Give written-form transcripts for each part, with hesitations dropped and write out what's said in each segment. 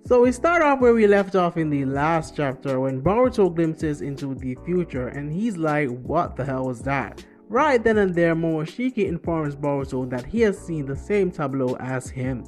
So we start off where we left off in the last chapter when Boruto glimpses into the future and he's like, what the hell was that? Right then and there, Momoshiki informs Boruto that he has seen the same tableau as him,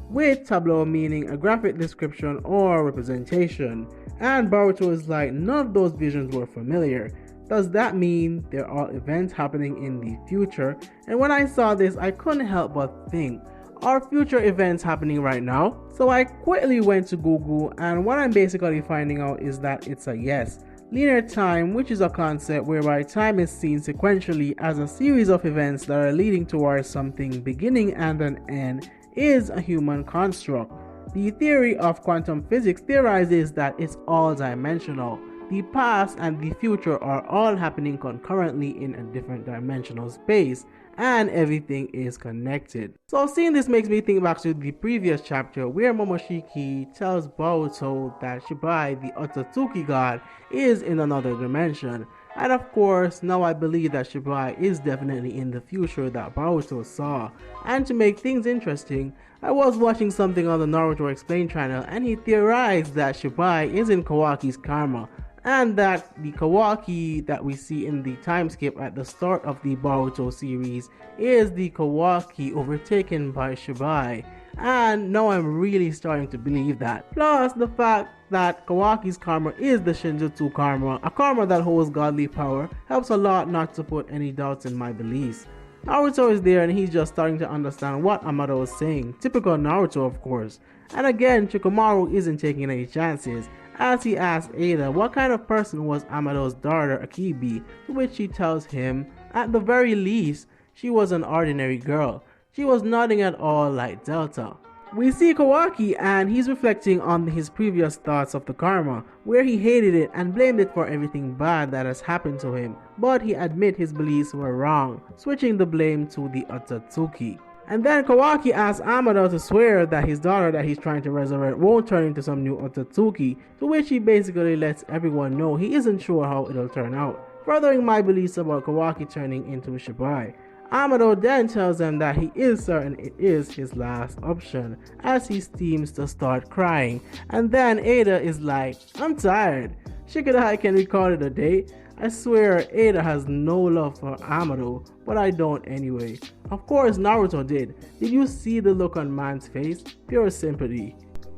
with tableau meaning a graphic description or representation, and Boruto is like, none of those visions were familiar. Does that mean there are events happening in the future? And when I saw this, I couldn't help but think, are future events happening right now? So I quickly went to Google, and what I'm basically finding out is that it's a yes. Linear time, which is a concept whereby time is seen sequentially as a series of events that are leading towards something beginning and an end, is a human construct. The theory of quantum physics theorizes that it's all dimensional. The past and the future are all happening concurrently in a different dimensional space, and everything is connected. So seeing this makes me think back to the previous chapter where Momoshiki tells Boruto that Shibai, the Otsutsuki god, is in another dimension. And of course, now I believe that Shibai is definitely in the future that Boruto saw. And to make things interesting, I was watching something on the Naruto Explained channel and he theorized that Shibai is in Kawaki's karma, and that the Kawaki that we see in the time skip at the start of the Boruto series is the Kawaki overtaken by Shibai. And now I'm really starting to believe that. Plus the fact that Kawaki's karma is the Shinjutsu karma, a karma that holds godly power, helps a lot not to put any doubts in my beliefs. Naruto is there and he's just starting to understand what Amado is saying, typical Naruto of course. And again, Shikamaru isn't taking any chances, as he asks Eida what kind of person was Amado's daughter Akibi, to which she tells him, at the very least, she was an ordinary girl. She was nothing at all like Delta. We see Kawaki and he's reflecting on his previous thoughts of the karma, where he hated it and blamed it for everything bad that has happened to him, but he admits his beliefs were wrong, switching the blame to the Otsutsuki. And then Kawaki asks Amado to swear that his daughter that he's trying to resurrect won't turn into some new Otsutsuki, to which he basically lets everyone know he isn't sure how it'll turn out, furthering my beliefs about Kawaki turning into Shibai. Amado then tells them that he is certain it is his last option, as he seems to start crying, and then Eida is like, I'm tired. Shikadai can we call it a day? I swear Eida has no love for Amado, but I don't anyway. Of course Naruto did. Did you see the look on man's face? Pure sympathy.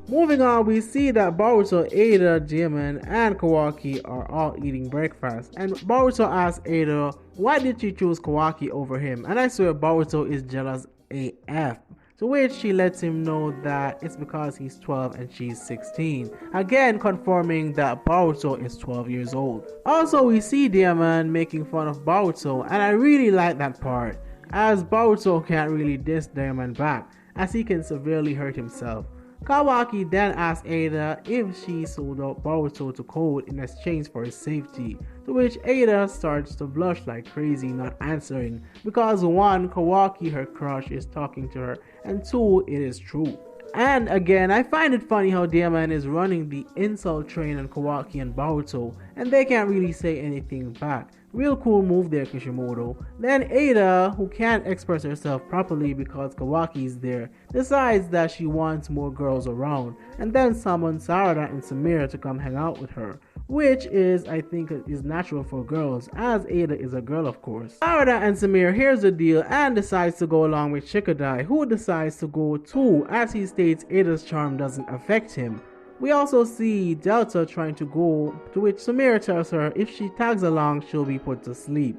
Moving on, we see that Boruto, Eida, Daemon, and Kawaki are all eating breakfast, and Boruto asks Eida why did she choose Kawaki over him, and I swear Boruto is jealous AF. To which she lets him know that it's because he's 12 and she's 16, again confirming that Boruto is 12 years old. Also, we see Daemon making fun of Boruto, and I really like that part, as Boruto can't really diss Daemon back, as he can severely hurt himself. Kawaki then asks Eida if she sold out Boruto to Code in exchange for his safety, to which Eida starts to blush like crazy, not answering, because 1, Kawaki, her crush, is talking to her, and 2, it is true. And again, I find it funny how Daemon is running the insult train on Kawaki and Boruto, and they can't really say anything back. Real cool move there, Kishimoto. Then Eida, who can't express herself properly because Kawaki is there, decides that she wants more girls around, and then summons Sarada and Samir to come hang out with her, which is, I think, is natural for girls, as Eida is a girl of course. Sarada and Samir hears the deal and decides to go along with Shikadai, who decides to go too, as he states Eida's charm doesn't affect him. We also see Delta trying to go, to which Samir tells her if she tags along she'll be put to sleep.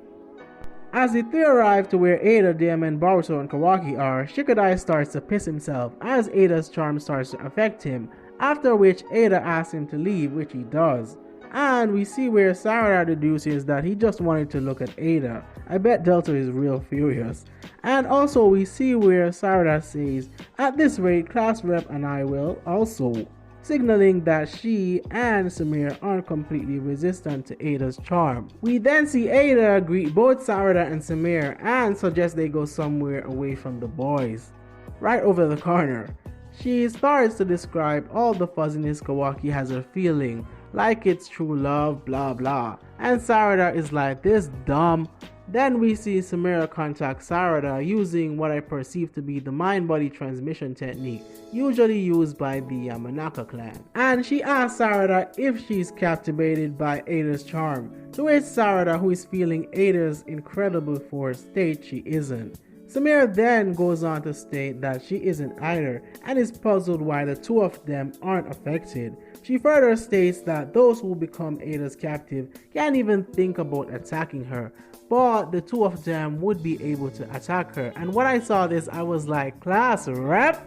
As the three arrive to where Eida, Daemon, Boruto, and Kawaki are, Shikadai starts to piss himself as Eida's charm starts to affect him, after which Eida asks him to leave, which he does. And we see where Sarada deduces that he just wanted to look at Eida. I bet Delta is real furious. And also we see where Sarada says, at this rate class rep and I will also, signaling that she and Samir aren't completely resistant to Eida's charm. We then see Eida greet both Sarada and Samir and suggest they go somewhere away from the boys, right over the corner. She starts to describe all the fuzziness Kawaki has her feeling, like it's true love, blah blah, and Sarada is like, this dumb Then we see Samira contact Sarada using what I perceive to be the mind-body transmission technique usually used by the Yamanaka clan. And she asks Sarada if she's captivated by Eida's charm, to which Sarada, who is feeling Eida's incredible force, states she isn't. Samira then goes on to state that she isn't either and is puzzled why the two of them aren't affected. She further states that those who become Eida's captive can't even think about attacking her, but the two of them would be able to attack her. And when I saw this, I was like, class rep?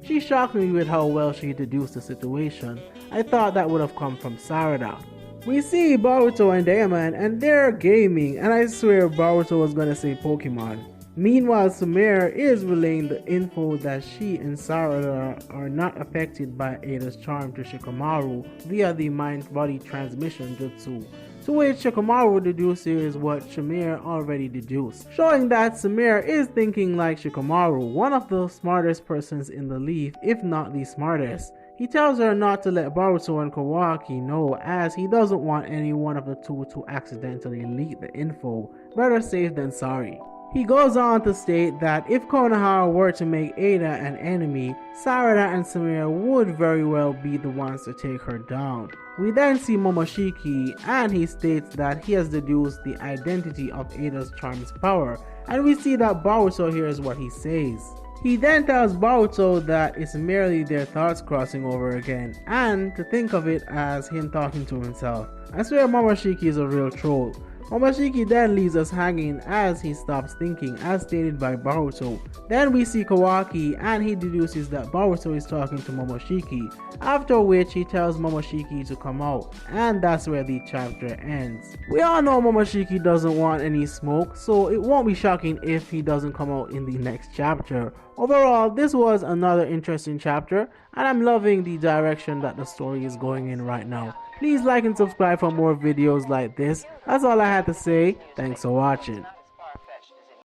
She shocked me with how well she deduced the situation. I thought that would have come from Sarada. We see Boruto and Daemon and they're gaming, and I swear Boruto was gonna say Pokemon. Meanwhile, Samir is relaying the info that she and Sarada are not affected by Eida's charm to Shikamaru via the mind-body transmission jutsu, to which Shikamaru deduces what Shamir already deduced, showing that Samir is thinking like Shikamaru, one of the smartest persons in the Leaf, if not the smartest. He tells her not to let Boruto and Kawaki know, as he doesn't want any one of the two to accidentally leak the info. Better safe than sorry. He goes on to state that if Konohara were to make Eida an enemy, Sarada and Samira would very well be the ones to take her down. We then see Momoshiki, and he states that he has deduced the identity of Eida's charm's power, and we see that Boruto hears what he says. He then tells Boruto that it's merely their thoughts crossing over again, and to think of it as him talking to himself. I swear Momoshiki is a real troll. Momoshiki then leaves us hanging as he stops thinking, as stated by Boruto. Then we see Kawaki, and he deduces that Boruto is talking to Momoshiki, after which he tells Momoshiki to come out, and that's where the chapter ends. We all know Momoshiki doesn't want any smoke, so it won't be shocking if he doesn't come out in the next chapter. Overall, this was another interesting chapter, and I'm loving the direction that the story is going in right now. Please like and subscribe for more videos like this. That's all I had to say. Thanks for watching.